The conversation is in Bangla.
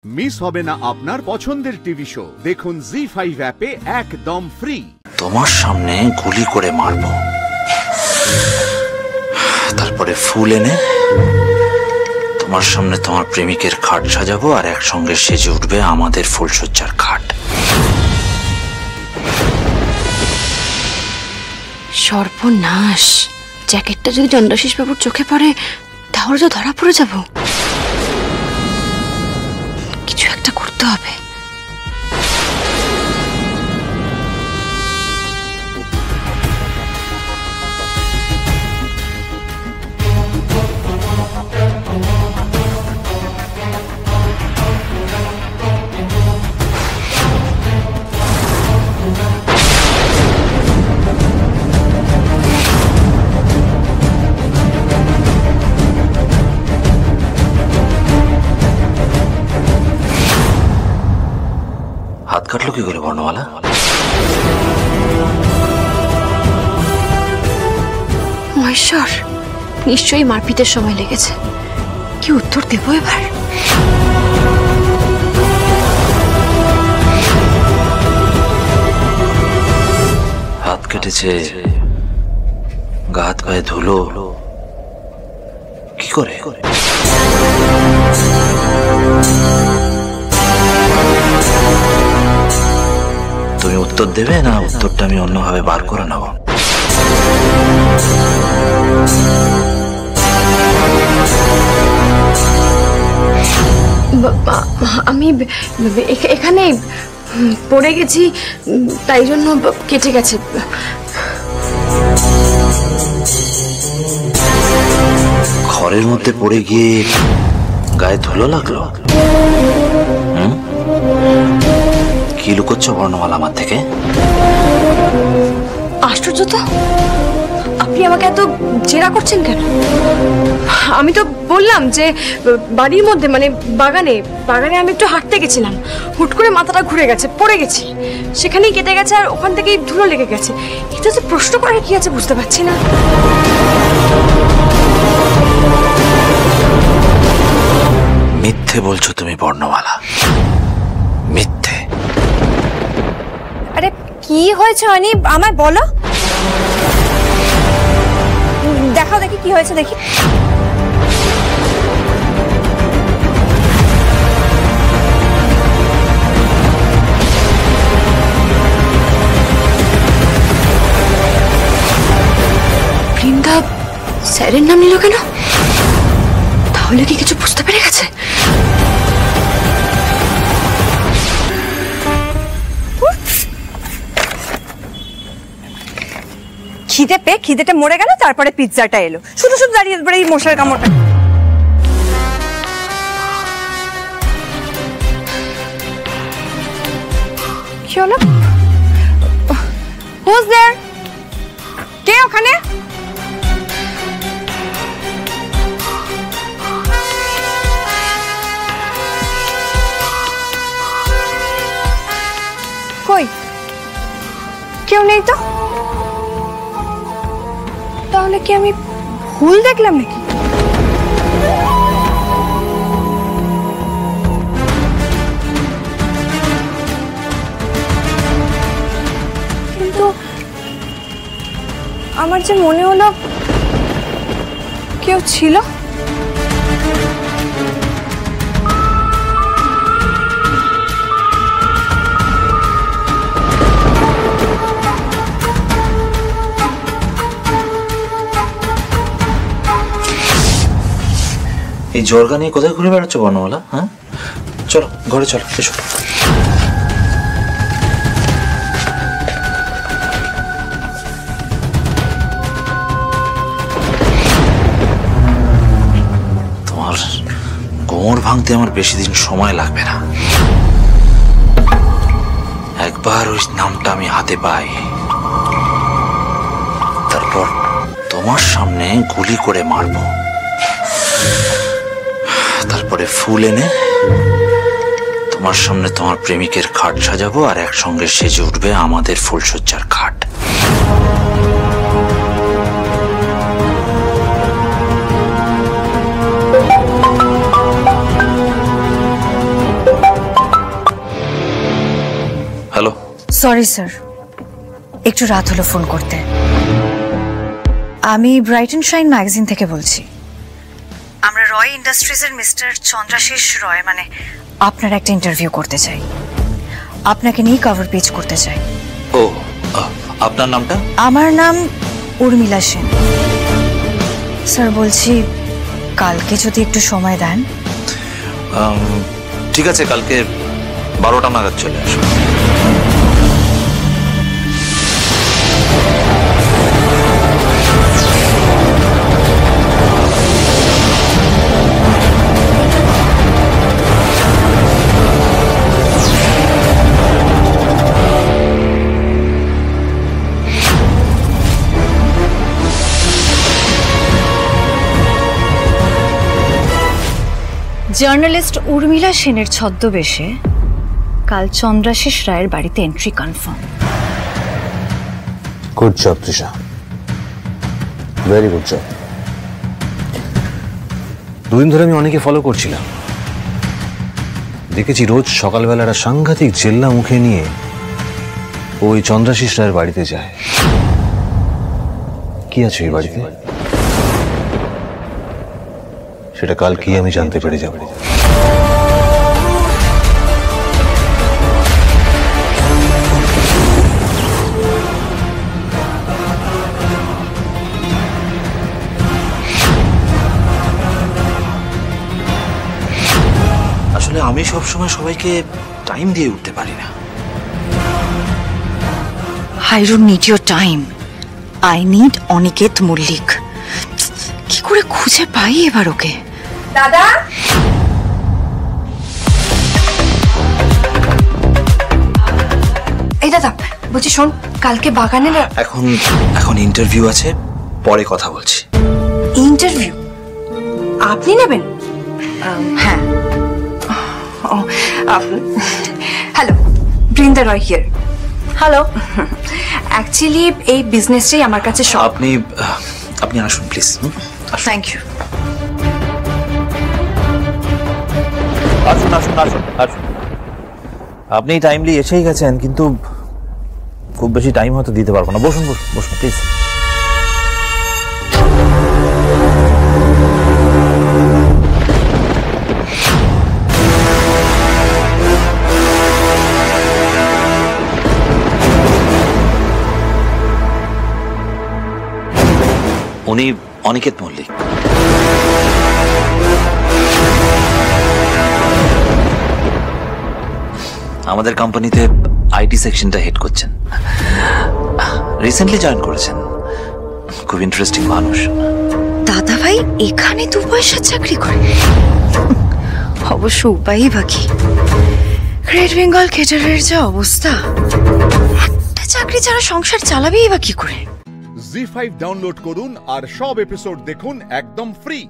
মিস হবে না আপনার পছন্দের টিভি শো। দেখুন জি5 অ্যাপে একদম ফ্রি। তোমার সামনে গুলি করে মারবো, তারপরে ফুল এনে তোমার সামনে তোমার প্রেমিকের খাট সাজাবো, আর একসঙ্গে সেজে উঠবে আমাদের ফুলসজ্জার খাট। সর্বনাশ! জ্যাকেটটা যদি চন্দ্রাশিস বাবুর চোখে পড়ে তাহলে তো ধরা পড়ে যাব। কিছু একটা করতে হবে। হাত কাটলো কি করে বর্ণমালা? মহেশ্বর, নিশ্চয়ই মারপিটের সময় লেগেছে। কি উত্তর দেব এবার? হাত কেটেছে, গা হাত পায়ে ধুলো, কি করে? তুমি উত্তর দেবে না উত্তরটা আমি অন্যভাবে বার করে নেব? আমি এখানে পড়ে গেছি, তাই জন্য কেটে গেছে। ঘরের মধ্যে পড়ে গিয়ে গায়ে ধুলো লাগলো? কি লুকোচ্ছ বর্ণমালা আমার থেকে? আশ্চর্য তো, আপনি আমাকে এত জেরা করছেন কেন? আমি তো বললাম যে বাড়ির মধ্যে মানে বাগানে আমি একটু হাঁটতে গেছিলাম, হুট করে মাথাটা ঘুরে গেছে, পড়ে গেছি, সেখানেই কেটে গেছে, আর ওখান থেকেই ধুলো লেগে গেছে। এটা তো প্রশ্ন করার কি আছে বুঝতে পারছি না। মিথ্যে বলছো তুমি বর্ণমালা, মিথ্যে। আরে কি হয়েছে অনি, আমায় বলো, দেখাও দেখি কি হয়েছে, দেখি। বৃন্দা স্যারের নাম নিল কেন? তাহলে কি কিছু বুঝতে পেরে গেছে? খিদে পেয়ে খিদেটা মরে গেল, তারপরে পিৎজাটা এলো, শুধু শুধু দাঁড়িয়ে এই মশার কামড়টা। কি হলো? Who's there? কে ওখানে? কই কেউ নেই তো, তাহলে কি আমি ভুল দেখলাম নাকি? কিন্তু আমার যে মনে হলো কেউ ছিল। এই জর্গা নিয়ে কোথায় ঘুরে বেড়াচ্ছ বর্ণমালা? হ্যাঁ, চলো ঘরে চলো, এসো। তোমার কোমর ভাঙতে আমার বেশি দিন সময় লাগবে না। একবার ওই নামটা আমি হাতে পাই, তারপর তোমার সামনে গুলি করে মারবো, তারপরে ফুল এনে তোমার সামনে তোমার প্রেমিকের খাট সাজাবো, আর একসঙ্গে সেজে উঠবে আমাদের ফুলসজ্জার খাট। সরি স্যার, একটু রাত হলো ফোন করতে। আমি ব্রাইট অ্যান্ড শাইন ম্যাগাজিন থেকে বলছি। আমরা রয় ইন্ডাস্ট্রিজের মিস্টার চন্দ্রাশিস রয় মানে আপনার একটা ইন্টারভিউ করতে চাই, আপনাকে নিয়ে কভার পেজ করতে চাই। ও, আপনার নামটা? আমার নাম উর্মিলা সেন। স্যার বলছি কালকে যদি একটু সময় দেন। ঠিক আছে, কালকে 12টা নাগাদ চলে আসো। জার্নালিস্ট উর্মিলা সেনের ছদ্মবেশে কাল চন্দ্রাশিস রায়ের বাড়িতে entry confirm. Good job Trisha, very good job. দুদিন ধরে আমি অনেকে ফলো করছিলাম, দেখেছি রোজ সকালবেলা একটা সাংঘাতিক জেল্লা মুখে নিয়ে ওই চন্দ্রাশিস রায়ের বাড়িতে যায়। কি আছে ওই বাড়িতে সেটা কালকেই আমি জানতে পেরে যাব। আসলে আমি সবসময় সবাইকে টাইম দিয়ে উঠতে পারি না। I don't need your time. I need Aniket Mallick. কি করে খুঁজে পাই এবার ওকে? দাদা, এই দাদা বলছি শোন, কালকে বাগানে না এখন ইন্টারভিউ আছে, পরে কথা বলছি। ইন্টারভিউ আপনি নেবেন? হ্যাঁ। Hello, Brinda Roy here. Hello, actually এই বিজনেসটাই আমার কাছে সব। আপনি আসুন প্লিজ। Thank you. আসুন আসুন আসুন আসুন। আপনি টাইমলি এসেই গেছেন, কিন্তু খুব বেশি টাইম হয়তো দিতে পারবো না। বসুন বসুন বসুন প্লিজ। উনি অনিকেত মল্লিক। আমাদের কোম্পানিতে আইটি সেকশনটা হেড করছেন, রিসেন্টলি জয়েন করেছেন। খুব ইন্টারেস্টিং মানুষ। দাদা ভাই এখানে 2 পয়সা চাকরি করে? অবশ্য উপায়ই বাকি। গ্রেট বেঙ্গল কেটারের যা অবস্থা, একটা চাকরি ছাড়া সংসার চালাবেই বা কি করে? জি5 ডাউনলোড করুন আর সব এপিসোড দেখুন একদম ফ্রি।